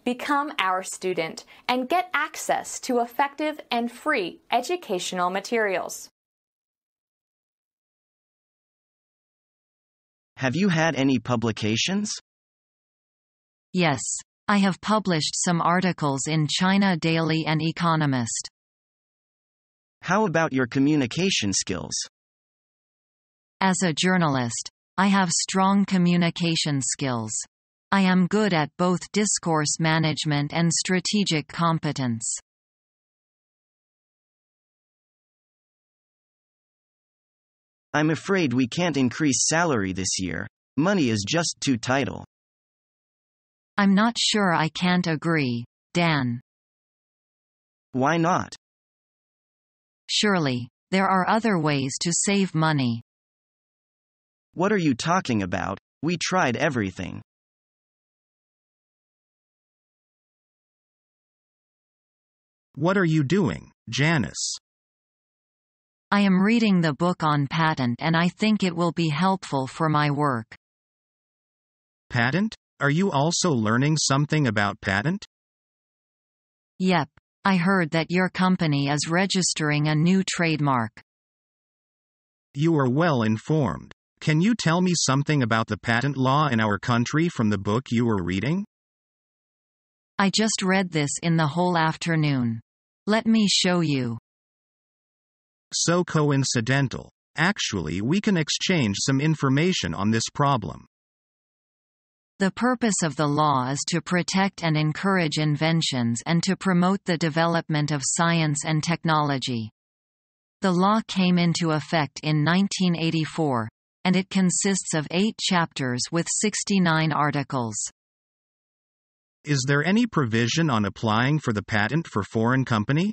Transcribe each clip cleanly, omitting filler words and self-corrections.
Become our student and get access to effective and free educational materials. Have you had any publications? Yes, I have published some articles in China Daily and Economist. How about your communication skills? As a journalist, I have strong communication skills. I am good at both discourse management and strategic competence. I'm afraid we can't increase salary this year. Money is just too tight. I'm not sure I can't agree, Dan. Why not? Surely, there are other ways to save money. What are you talking about? We tried everything. What are you doing, Janice? I am reading the book on patent and I think it will be helpful for my work. Patent? Are you also learning something about patent? Yep, I heard that your company is registering a new trademark. You are well informed. Can you tell me something about the patent law in our country from the book you were reading? I just read this in the whole afternoon. Let me show you. So coincidental. Actually, we can exchange some information on this problem. The purpose of the law is to protect and encourage inventions and to promote the development of science and technology. The law came into effect in 1984, and it consists of 8 chapters with 69 articles. Is there any provision on applying for the patent for foreign company?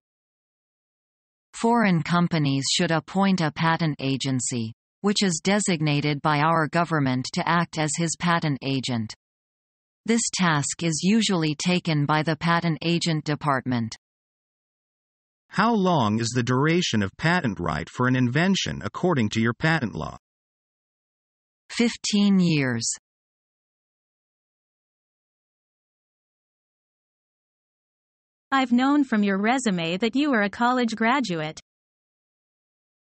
Foreign companies should appoint a patent agency, which is designated by our government to act as his patent agent. This task is usually taken by the patent agent department. How long is the duration of patent right for an invention according to your patent law? 15 years. I've known from your resume that you are a college graduate.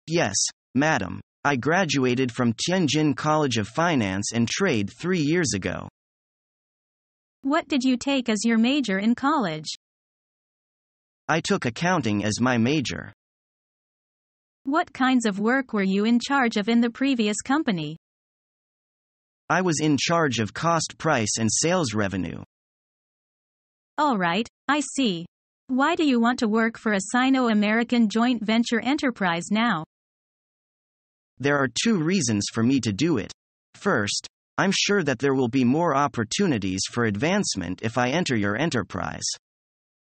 Yes, madam. I graduated from Tianjin College of Finance and Trade 3 years ago. What did you take as your major in college? I took accounting as my major. What kinds of work were you in charge of in the previous company? I was in charge of cost price and sales revenue. All right, I see. Why do you want to work for a Sino-American joint venture enterprise now? There are 2 reasons for me to do it. First, I'm sure that there will be more opportunities for advancement if I enter your enterprise.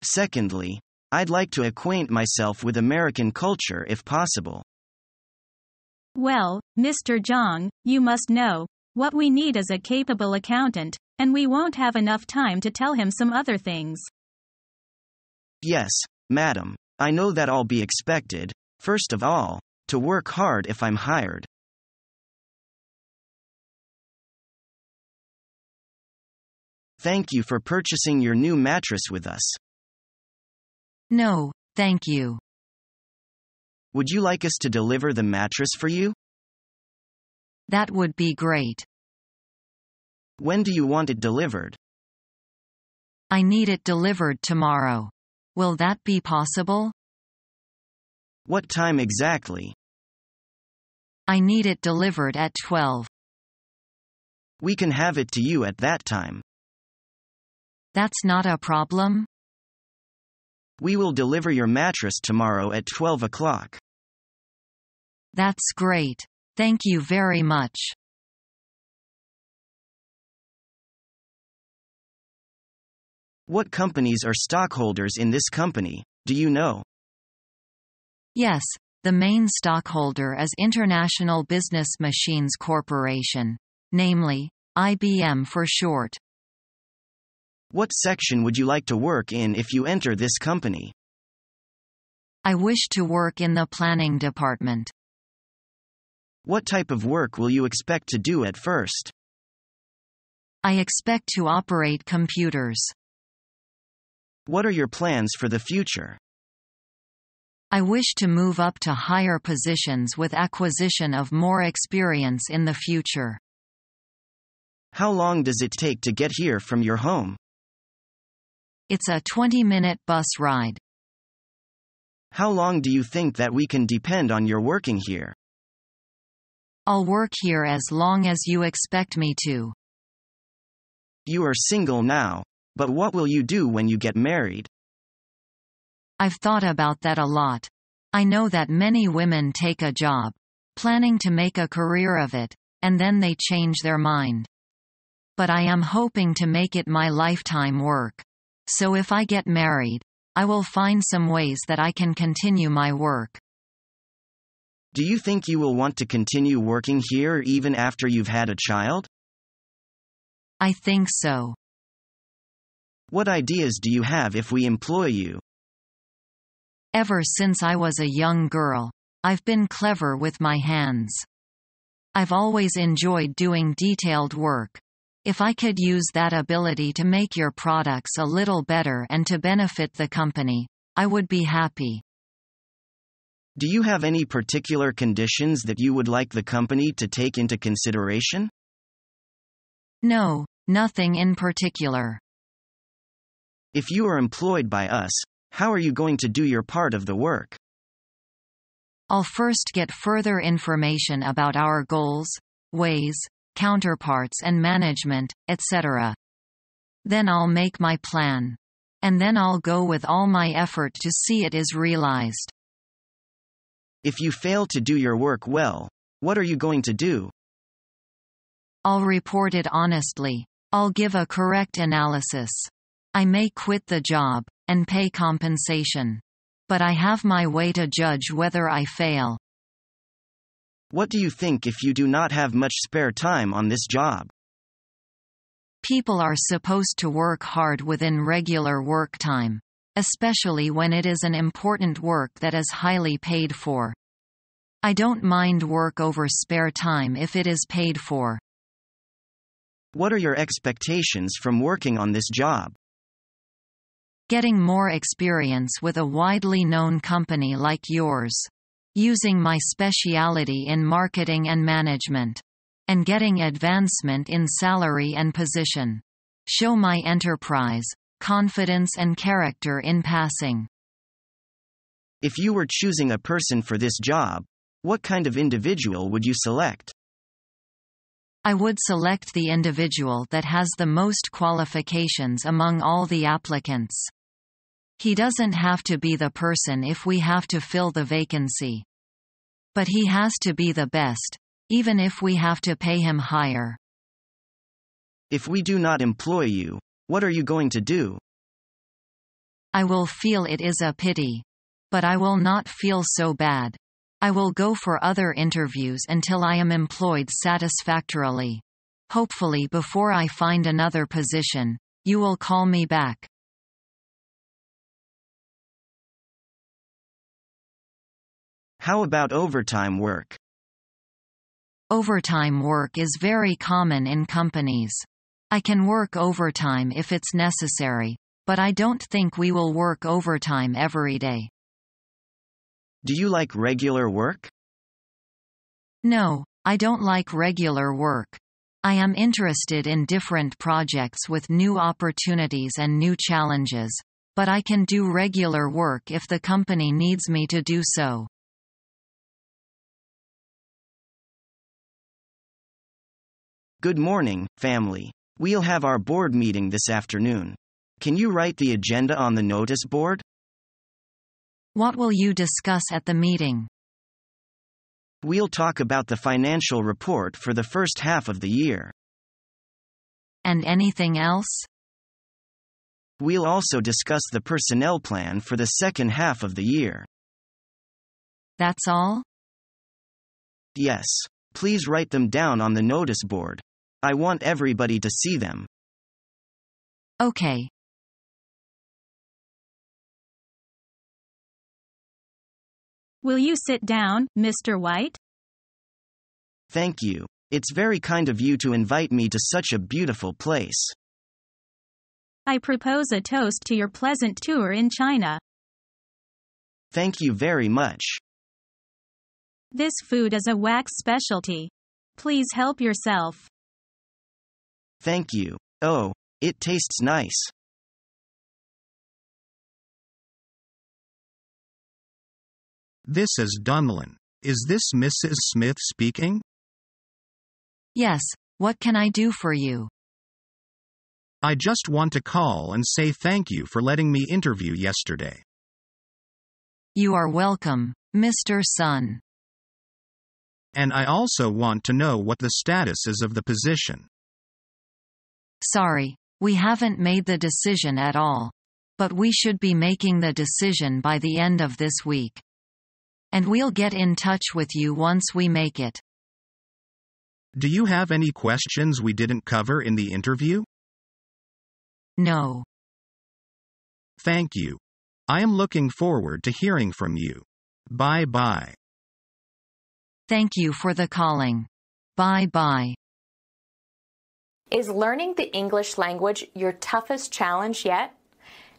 Secondly, I'd like to acquaint myself with American culture if possible. Well, Mr. Zhang, you must know, what we need is a capable accountant, and we won't have enough time to tell him some other things. Yes, madam, I know that I'll be expected, first of all, to work hard if I'm hired. Thank you for purchasing your new mattress with us. No, thank you. Would you like us to deliver the mattress for you? That would be great. When do you want it delivered? I need it delivered tomorrow. Will that be possible? What time exactly? I need it delivered at 12. We can have it to you at that time. That's not a problem? We will deliver your mattress tomorrow at 12 o'clock. That's great. Thank you very much. What companies are stockholders in this company, do you know? Yes, the main stockholder is International Business Machines Corporation, namely, IBM for short. What section would you like to work in if you enter this company? I wish to work in the planning department. What type of work will you expect to do at first? I expect to operate computers. What are your plans for the future? I wish to move up to higher positions with acquisition of more experience in the future. How long does it take to get here from your home? It's a 20-minute bus ride. How long do you think that we can depend on your working here? I'll work here as long as you expect me to. You are single now, but what will you do when you get married? I've thought about that a lot. I know that many women take a job, planning to make a career of it, and then they change their mind. But I am hoping to make it my lifetime work. So if I get married, I will find some ways that I can continue my work. Do you think you will want to continue working here even after you've had a child? I think so. What ideas do you have if we employ you? Ever since I was a young girl, I've been clever with my hands. I've always enjoyed doing detailed work. If I could use that ability to make your products a little better and to benefit the company, I would be happy. Do you have any particular conditions that you would like the company to take into consideration? No, nothing in particular. If you are employed by us, how are you going to do your part of the work? I'll first get further information about our goals, ways, counterparts and management, etc. Then I'll make my plan. And then I'll go with all my effort to see it is realized. If you fail to do your work well, what are you going to do? I'll report it honestly. I'll give a correct analysis. I may quit the job, and pay compensation. But I have my way to judge whether I fail. What do you think if you do not have much spare time on this job? People are supposed to work hard within regular work time, especially when it is an important work that is highly paid for. I don't mind work over spare time if it is paid for. What are your expectations from working on this job? Getting more experience with a widely known company like yours. Using my speciality in marketing and management. And getting advancement in salary and position. Show my enterprise, confidence and character in passing. If you were choosing a person for this job, what kind of individual would you select? I would select the individual that has the most qualifications among all the applicants. He doesn't have to be the person if we have to fill the vacancy. But he has to be the best, even if we have to pay him higher. If we do not employ you, what are you going to do? I will feel it is a pity. But I will not feel so bad. I will go for other interviews until I am employed satisfactorily. Hopefully before I find another position, you will call me back. How about overtime work? Overtime work is very common in companies. I can work overtime if it's necessary, but I don't think we will work overtime every day. Do you like regular work? No, I don't like regular work. I am interested in different projects with new opportunities and new challenges, but I can do regular work if the company needs me to do so. Good morning, family. We'll have our board meeting this afternoon. Can you write the agenda on the notice board? What will you discuss at the meeting? We'll talk about the financial report for the first half of the year. And anything else? We'll also discuss the personnel plan for the second half of the year. That's all? Yes. Please write them down on the notice board. I want everybody to see them. Okay. Will you sit down, Mr. White? Thank you. It's very kind of you to invite me to such a beautiful place. I propose a toast to your pleasant tour in China. Thank you very much. This food is a wax specialty. Please help yourself. Thank you. Oh, it tastes nice. This is Dunlin. Is this Mrs. Smith speaking? Yes, what can I do for you? I just want to call and say thank you for letting me interview yesterday. You are welcome, Mr. Sun. And I also want to know what the status is of the position. Sorry, we haven't made the decision at all. But we should be making the decision by the end of this week. And we'll get in touch with you once we make it. Do you have any questions we didn't cover in the interview? No. Thank you. I am looking forward to hearing from you. Bye-bye. Thank you for the calling. Bye-bye. Is learning the English language your toughest challenge yet?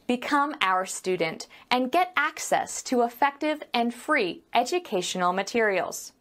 Become our student and get access to effective and free educational materials.